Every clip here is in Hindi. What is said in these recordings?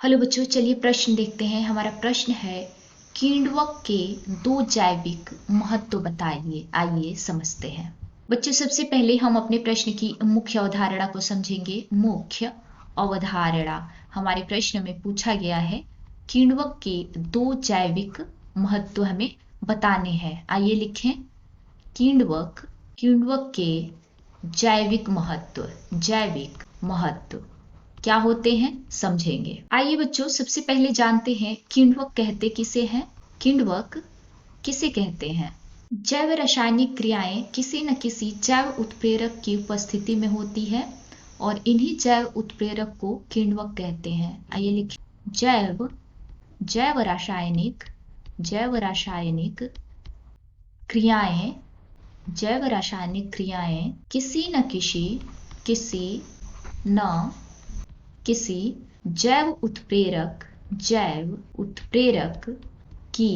हेलो बच्चों, चलिए प्रश्न देखते हैं। हमारा प्रश्न है किण्वक के दो जैविक महत्व बताइए। आइए समझते हैं। बच्चों, सबसे पहले हम अपने प्रश्न की मुख्य अवधारणा को समझेंगे। मुख्य अवधारणा हमारे प्रश्न में पूछा गया है किण्वक के दो जैविक महत्व हमें बताने हैं। आइए लिखें किण्वक के जैविक महत्व क्या होते हैं समझेंगे। आइए बच्चों, सबसे पहले जानते हैं किण्वक कहते किसे हैं। किण्वक किसे कहते हैं? जैव रासायनिक क्रियाएं किसी न किसी जैव उत्प्रेरक की उपस्थिति में होती है और इन्हीं जैव उत्प्रेरक को किण्वक कहते हैं। आइए लिखिए जैव रासायनिक क्रियाएं किसी न किसी जैव उत्प्रेरक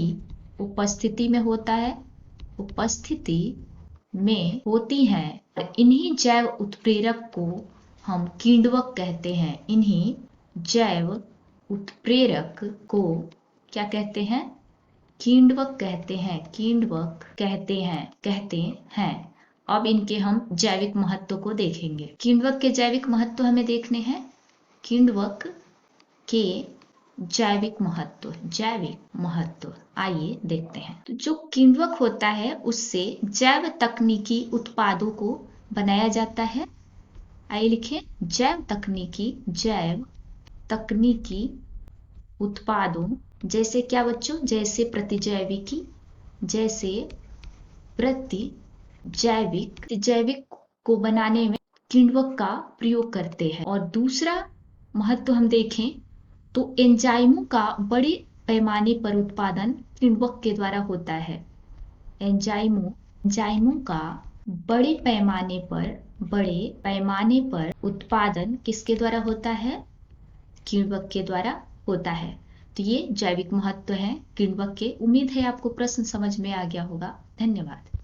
की उपस्थिति में होती हैं। इन्हीं जैव उत्प्रेरक को हम किण्वक कहते हैं। इन्हीं जैव उत्प्रेरक को क्या कहते हैं? किण्वक कहते हैं। अब इनके हम जैविक महत्व को देखेंगे। किण्वक के जैविक महत्व हमें देखने हैं। किण्वक के जैविक महत्व आइए देखते हैं। तो जो किण्वक होता है उससे जैव तकनीकी उत्पादों को बनाया जाता है। आइए लिखें जैव तकनीकी उत्पादों। जैसे क्या बच्चों? जैसे जैविक को बनाने में किण्वक का प्रयोग करते हैं। और दूसरा महत्व हम देखें तो एंजाइमों का बड़े पैमाने पर उत्पादन किण्वक के द्वारा होता है। एंजाइमों का बड़े पैमाने पर उत्पादन किसके द्वारा होता है? किण्वक के द्वारा होता है। तो ये जैविक महत्व है किण्वक के। उम्मीद है आपको प्रश्न समझ में आ गया होगा। धन्यवाद।